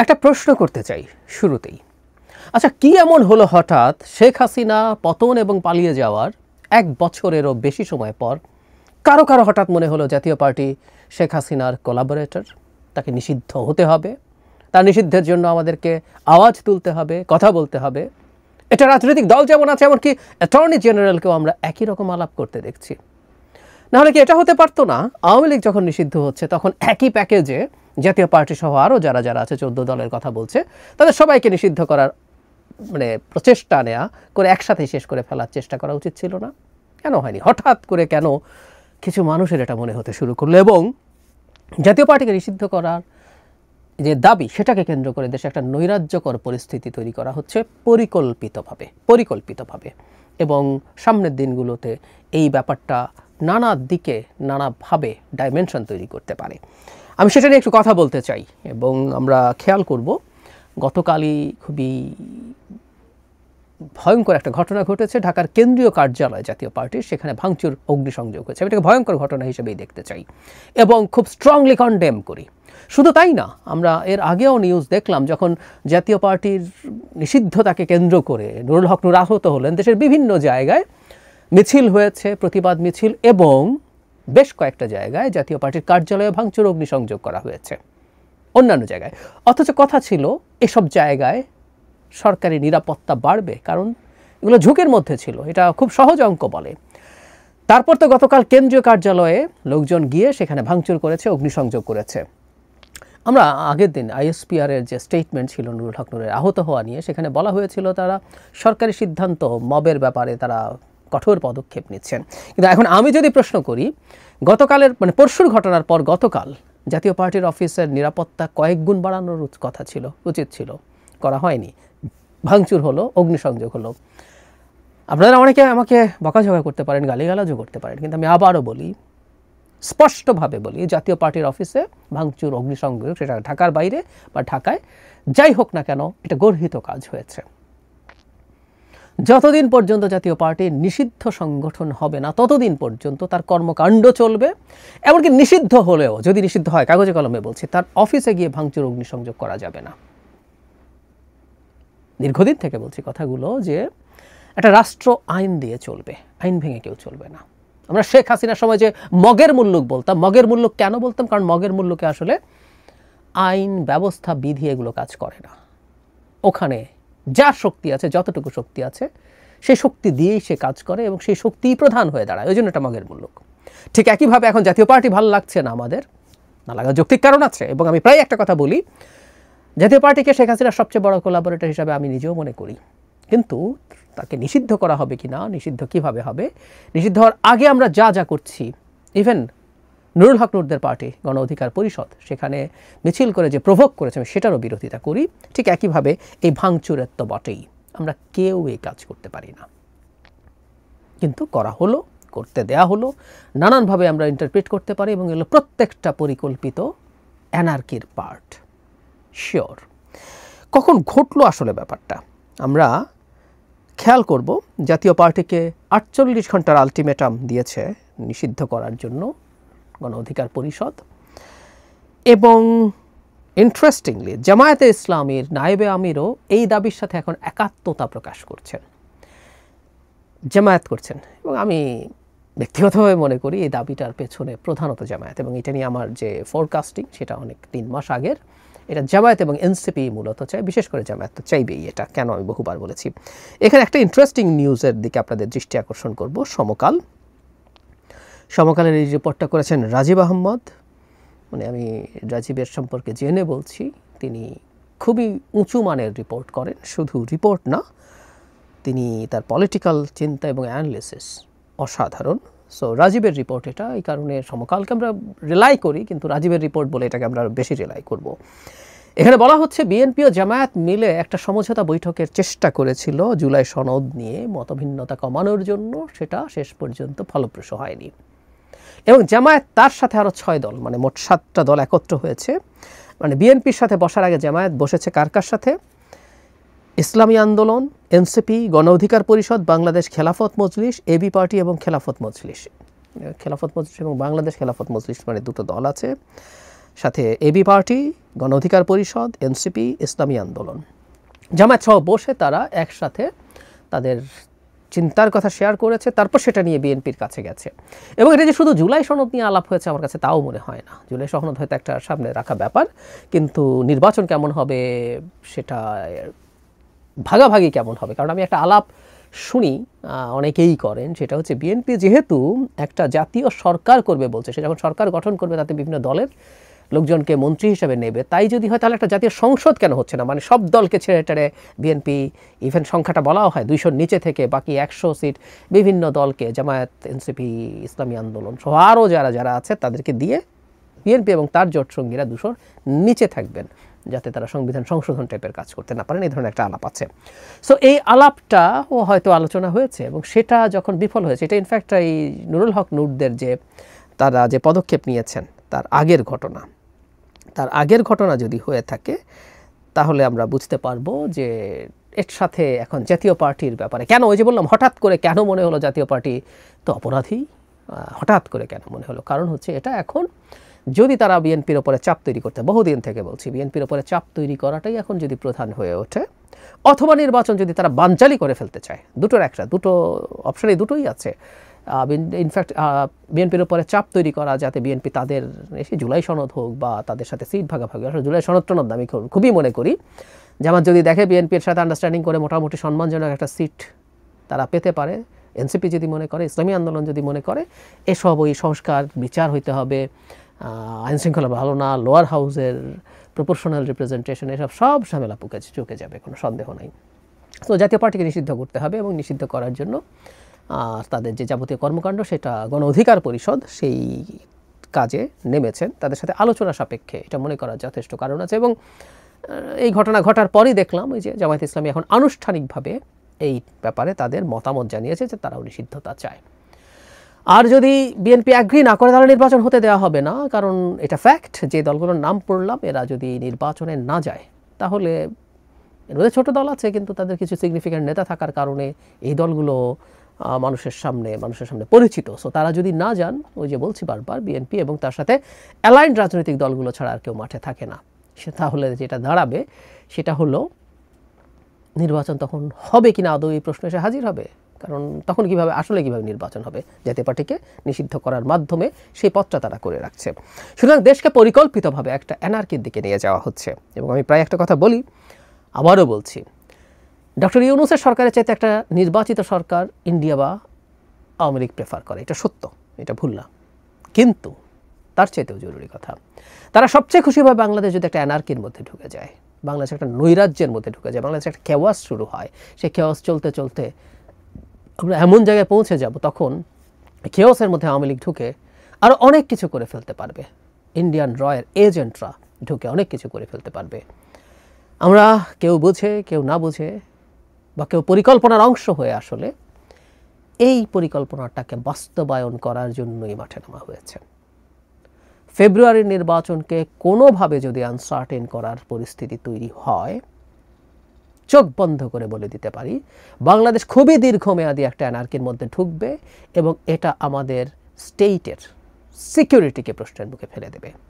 একটা প্রশ্ন করতে চাই শুরুতেই। আচ্ছা, কি এমন হলো হঠাৎ শেখ হাসিনা পতন এবং পালিয়ে যাওয়ার 1 বছরেরও বেশি সময় পর কারো কারো হঠাৎ মনে হলো জাতীয় পার্টি শেখ হাসিনার কোলাবোরেটর, তাকে নিষিদ্ধ হতে হবে, তার নিষিদ্ধের জন্য আমাদেরকে আওয়াজ তুলতে হবে, কথা বলতে হবে। এটা রাজনৈতিক দল যেমন আছে, এমনকি অ্যাটর্নি জেনারেলকেও আমরা একই রকম আলাপ করতে দেখছি। নাহলে কি এটা হতে পারতো না, আওয়ামী লীগ যখন নিষিদ্ধ হচ্ছে তখন একই প্যাকেজে জাতীয় পার্টি সহ আরও যারা যারা আছে 14 দলের কথা বলছে, তাদের সবাইকে নিষিদ্ধ করার প্রচেষ্টা নেওয়া করে একসাথে শেষ করে ফেলার চেষ্টা করা উচিত ছিল না? কেন হয়নি? হঠাৎ করে কেন কিছু মানুষের এটা মনে হতে শুরু করলো? এবং জাতীয় পার্টিকে নিষিদ্ধ করার যে দাবি, সেটাকে কেন্দ্র করে দেশে একটা নৈরাজ্যকর পরিস্থিতি তৈরি করা হচ্ছে পরিকল্পিতভাবে। এবং সামনের দিনগুলোতে এই ব্যাপারটা নানা দিকে নানাভাবে ডাইমেনশন তৈরি করতে পারে। আমি সেটা নিয়ে একটু কথা বলতে চাই। এবং আমরা খেয়াল করব, গতকালই খুবই ভয়ঙ্কর একটা ঘটনা ঘটেছে ঢাকার কেন্দ্রীয় কার্যালয় জাতীয় পার্টির, সেখানে ভাঙচুর, অগ্নিসংযোগ হয়েছে। আমি এটাকে ভয়ঙ্কর ঘটনা হিসেবেই দেখতে চাই এবং খুব স্ট্রংলি কন্ডেম করি। শুধু তাই না, আমরা এর আগেও নিউজ দেখলাম যখন জাতীয় পার্টির নিষিদ্ধতাকে কেন্দ্র করে নুরুল হক নূর আহত হলেন, দেশের বিভিন্ন জায়গায় মিছিল হয়েছে, প্রতিবাদ মিছিল, এবং বেশ কয়েকটা জায়গায় জাতীয় পার্টির কার্যালয়ে ভাঙচুর, অগ্নিসংযোগ করা হয়েছে অন্যান্য জায়গায়। অথচ কথা ছিল এসব জায়গায় সরকারি নিরাপত্তা বাড়বে, কারণ এগুলো ঝুঁকির মধ্যে ছিল। এটা খুব সহজ অঙ্ক বলে। তারপর তো গতকাল কেন্দ্রীয় কার্যালয়ে লোকজন গিয়ে সেখানে ভাঙচুর করেছে, অগ্নিসংযোগ করেছে। আমরা আগের দিন আইএসপিআরের যে স্টেটমেন্ট ছিল নুরুল হক নূরের আহত হওয়া নিয়ে, সেখানে বলা হয়েছিল তারা সরকারি সিদ্ধান্ত, মবের ব্যাপারে তারা কঠোর পদক্ষেপ নিচ্ছেন। কিন্তু এখন আমি যদি প্রশ্ন করি, গতকালের পরশুর ঘটনার পর গতকাল জাতীয় পার্টির অফিসের নিরাপত্তা কয়েক গুণ বাড়ানোর কথা ছিল, উচিত ছিল, করা হয়নি। ভাঙচুর হলো, অগ্নিসংযোগ হলো। আপনারা অনেকে আমাকে বকাঝকা করতে পারেন, গালিগালাজও করতে পারেন, কিন্তু আমি আবারও বলি, স্পষ্টভাবে বলি, জাতীয় পার্টির অফিসে ভাঙচুর, অগ্নিসংযোগ, সেটা ঢাকার বাইরে বা ঢাকায় যাই হোক না কেন, এটা গর্হিত কাজ হয়েছে। যতদিন পর্যন্ত জাতীয় পার্টি নিষিদ্ধ সংগঠন হবে না, ততদিন পর্যন্ত তার কর্মকাণ্ড চলবে। এমনকি নিষিদ্ধ হলেও, যদি নিষিদ্ধ হয়, কাগজে কলমে বলছি, তার অফিসে গিয়ে ভাঙচুর, অগ্নিসংযোগ করা যাবে না। দীর্ঘদিন থেকে বলছি কথাগুলো, যে একটা রাষ্ট্র আইন দিয়ে চলবে, আইন ভেঙে কেউ চলবে না। আমরা শেখ হাসিনার সময় যে মগের মুল্লুক বলতাম, মগের মুল্লুক কেন বলতাম? কারণ মগের মুল্লুকে আসলে আইন, ব্যবস্থা, বিধি এগুলো কাজ করে না। ওখানে যার শক্তি আছে, যতটুকু শক্তি আছে, সেই শক্তি দিয়েই সে কাজ করে এবং সেই শক্তিই প্রধান হয়ে দাঁড়ায়। ওই জন্য এটা মগের মুল্লুক। ঠিক একইভাবে এখন জাতীয় পার্টি ভালো লাগছে না আমাদের, না লাগার যৌক্তিক কারণ আছে। এবং আমি প্রায় একটা কথা বলি, জাতীয় পার্টিকে শেখ হাসিনার সবচেয়ে বড় কোলাবোরেটর হিসাবে আমি নিজেও মনে করি। কিন্তু তাকে নিষিদ্ধ করা হবে কি না, নিষিদ্ধ কিভাবে হবে, নিষিদ্ধ হওয়ার আগে আমরা যা যা করছি, ইভেন নুরুল হক নূরদের পার্টি গণ অধিকার পরিষদ সেখানে মিছিল করে যে প্রভোগ করেছে, আমি সেটারও বিরোধিতা করি। ঠিক একইভাবে এই ভাঙচুরের তো বটেই, আমরা কেউ এই কাজ করতে পারি না, কিন্তু করা হলো, করতে দেয়া হলো। নানানভাবে আমরা ইন্টারপ্রিট করতে পারি এবং এগুলো প্রত্যেকটা পরিকল্পিত অ্যানার্কির পার্ট। শিওর কখন ঘটলো আসলে ব্যাপারটা আমরা খেয়াল করব। জাতীয় পার্টিকে 48 ঘন্টার আলটিমেটাম দিয়েছে নিষিদ্ধ করার জন্য গণ অধিকার পরিষদ। এবং ইন্টারেস্টিংলি জামায়াতে ইসলামীর নায়েবে আমিরও এই দাবির সাথে এখন একাত্মতা প্রকাশ করছেন, জামায়াত করছেন। এবং আমি ব্যক্তিগতভাবে মনে করি এই দাবিটার পেছনে প্রধানত জামায়াত, এবং এটা নিয়ে আমার যে ফোরকাস্টিং সেটা অনেক 3 মাস আগের। এটা জামায়াত এবং এনসিপি মূলত চায়, বিশেষ করে জামায়াত তো চাইবেই, এটা কেন আমি বহুবার বলেছি। এখানে একটা ইন্টারেস্টিং নিউজের দিকে আপনাদের দৃষ্টি আকর্ষণ করব। সমকালের এই রিপোর্টটা করেছেন রাজীব আহমদ। আমি রাজীবের সম্পর্কে জেনে বলছি, তিনি খুবই উঁচু মানের রিপোর্ট করেন। শুধু রিপোর্ট না, তিনি তার পলিটিক্যাল চিন্তা এবং অ্যানালিসিস অসাধারণ। সো রাজীবের রিপোর্ট এটা, এই কারণে সমকালকে আমরা রিলাই করি, কিন্তু রাজীবের রিপোর্ট বলে এটাকে আমরা বেশি রিলাই করব। এখানে বলা হচ্ছে বিএনপি ও জামায়াত মিলে একটা সমঝোতা বৈঠকের চেষ্টা করেছিল জুলাই সনদ নিয়ে মতভিন্নতা কমানোর জন্য, সেটা শেষ পর্যন্ত ফলপ্রসূ হয়নি। এবং জামায়াত তার সাথে আরও 6 দল, মোট 7টা দল একত্র হয়েছে। বিএনপির সাথে বসার আগে জামায়াত বসেছে কার সাথে? ইসলামী আন্দোলন, এনসিপি, গণ অধিকার পরিষদ, বাংলাদেশ খেলাফত মজলিস, এবি পার্টি এবং খেলাফত মজলিস এবং বাংলাদেশ খেলাফত মজলিস, 2টো দল আছে। সাথে এবি পার্টি, গণ অধিকার পরিষদ, এনসিপি, ইসলামী আন্দোলন, জামায়াত সহ বসে তারা একসাথে তাদের চিন্তার কথা শেয়ার করেছে, তারপর সেটা নিয়ে বিএনপির কাছে গেছে। এবং এটা যে শুধু জুলাই সনদ নিয়ে আলাপ হয়েছে আমার কাছে তাও মনে হয় না। জুলাই সনদ হয়তো একটা সামনে রাখা ব্যাপার, কিন্তু নির্বাচন কেমন হবে সেটা ভাগাভাগি কেমন হবে। কারণ আমি একটা আলাপ শুনি, অনেকেই করেন, সেটা হচ্ছে বিএনপি যেহেতু একটা জাতীয় সরকার করবে বলছে, সে যখন সরকার গঠন করবে তাতে বিভিন্ন দলের লোকজনকে মন্ত্রী হিসেবে নেবে, তাই যদি হয় তাহলে একটা জাতীয় সংসদ কেন হচ্ছে না? মানে সব দলকে ছেড়ে টেড়ে বিএনপি, ইভেন সংখ্যাটা বলাও হয় 200-র নিচে থেকে বাকি 100 সিট বিভিন্ন দলকে, জামায়াত, এনসিপি, ইসলামী আন্দোলন সহ আরও যারা আছে তাদেরকে দিয়ে বিএনপি এবং তার জোট সঙ্গীরা 200-র নিচে থাকবেন, যাতে তারা সংবিধান সংশোধন টাইপের কাজ করতে না পারেন, এই ধরনের একটা আলাপ আছে। সো এই আলাপটাও হয়তো আলোচনা হয়েছে, এবং সেটা যখন বিফল হয়েছে, এটা ইনফ্যাক্ট এই নুরুল হক নূরদের যে তারা যে পদক্ষেপ নিয়েছেন তার আগের ঘটনা যদি হয়ে থাকে, তাহলে আমরা বুঝতে পারবো যে এর সাথে এখন জাতীয় পার্টির ব্যাপারে কেন, ওই যে বললাম হঠাৎ করে কেন মনে হলো জাতীয় পার্টি তো অপরাধী, হঠাৎ করে কেন মনে হলো? কারণ হচ্ছে এটা এখন যদি তারা বিএনপির ওপরে চাপ তৈরি করতে, বহুদিন থেকে বলছি, বিএনপির ওপরে চাপ তৈরি করাটাই এখন যদি প্রধান হয়ে ওঠে, অথবা নির্বাচন যদি তারা বানচালি করে ফেলতে চায়, দুটো অপশানে দুটোই আছে। ইনফ্যাক্ট বিএনপির উপরে চাপ তৈরি করা, যাতে বিএনপি তাদের এসে জুলাই সনদ হোক বা তাদের সাথে সিট ভাগাভাগি, আসলে জুলাই সনদ টনদ আমি খুবই মনে করি জামাত যদি দেখে বিএনপির সাথে আন্ডারস্ট্যান্ডিং করে মোটামুটি সম্মানজনক একটা সিট তারা পেতে পারে, এনসিপি যদি মনে করে, ইসলামী আন্দোলন যদি মনে করে এসব ওই সংস্কার বিচার হইতে হবে, আইনশৃঙ্খলা ভালো না, লোয়ার হাউসের প্রপোর্শনাল রিপ্রেজেন্টেশন, এসব সব ঝামেলা চুকে যাবে, কোনো সন্দেহ নাই। তো জাতীয় পার্টিকে নিষিদ্ধ করতে হবে, এবং নিষিদ্ধ করার জন্য তাদের যে যাবতীয় কর্মকাণ্ড সেটা গণ অধিকার পরিষদ সেই কাজে নেমেছেন, তাদের সাথে আলোচনা সাপেক্ষে এটা মনে করার যথেষ্ট কারণ আছে। এবং এই ঘটনা ঘটার পরই দেখলাম ওই যে জামায়াত ইসলামী এখন আনুষ্ঠানিকভাবে এই ব্যাপারে তাদের মতামত জানিয়েছে যে তারাও নিষিদ্ধতা চায়। আর যদি বিএনপি অ্যাগ্রি না করে তাহলে নির্বাচন হতে দেওয়া হবে না, কারণ এটা ফ্যাক্ট, যে দলগুলোর নাম পড়লাম এরা যদি নির্বাচনে না যায়, তাহলে এর মধ্যে ছোটো দল আছে কিন্তু তাদের কিছু সিগনিফিক্যান্ট নেতা থাকার কারণে এই দলগুলো মানুষের সামনে পরিচিত। সো তারা যদি না যান, ওই যে বলছি বারবার, বিএনপি এবং তার সাথে অ্যালাইন্ড রাজনৈতিক দলগুলো ছাড়া আর কেউ মাঠে থাকে না, সে তাহলে যেটা দাঁড়াবে সেটা হলো নির্বাচন তখন হবে কিনা আদৌ এই প্রশ্ন এসে হাজির হবে। কারণ তখন কীভাবে নির্বাচন হবে? জাতীয় পার্টিকে নিষিদ্ধ করার মাধ্যমে সেই পথটা তারা করে রাখছে। সুতরাং দেশকে পরিকল্পিতভাবে একটা অ্যানার্কির দিকে নিয়ে যাওয়া হচ্ছে। এবং আমি প্রায় একটা কথা বলি, আবারও বলছি, ডক্টর ইউনূসের সরকারের চাইতে একটা নির্বাচিত সরকার ইন্ডিয়া বা আওয়ামী লীগ প্রেফার করে, এটা সত্য, এটা ভুল না। কিন্তু তার চাইতেও জরুরি কথা, তারা সবচেয়ে খুশি হয় বাংলাদেশ যদি একটা অ্যানার্কির মধ্যে ঢুকে যায়, বাংলাদেশ একটা নৈরাজ্যের মধ্যে ঢুকে যায়, বাংলাদেশ একটা কেওয়াস শুরু হয়। সেই কেওয়াস চলতে চলতে আমরা এমন জায়গায় পৌঁছে যাব, তখন কেওয়াসের মধ্যে আওয়ামী লীগ ঢুকে আরও অনেক কিছু করে ফেলতে পারবে। ইন্ডিয়ান রয়ের এজেন্টরা ঢুকে অনেক কিছু করে ফেলতে পারবে। আমরা কেউ বুঝে কেউ না বুঝে বা কেউ পরিকল্পনার অংশ হয়ে আসলে এই পরিকল্পনাটাকে বাস্তবায়ন করার জন্যই মাঠে নামা হয়েছে। ফেব্রুয়ারির নির্বাচনকে কোনোভাবে যদি আনসার্টেন করার পরিস্থিতি তৈরি হয়, চোখ বন্ধ করে বলে দিতে পারি বাংলাদেশ খুবই দীর্ঘমেয়াদী একটা অ্যানার্কির মধ্যে ঢুকবে, এবং এটা আমাদের স্টেটের সিকিউরিটিকে প্রশ্নের মুখে ফেলে দেবে।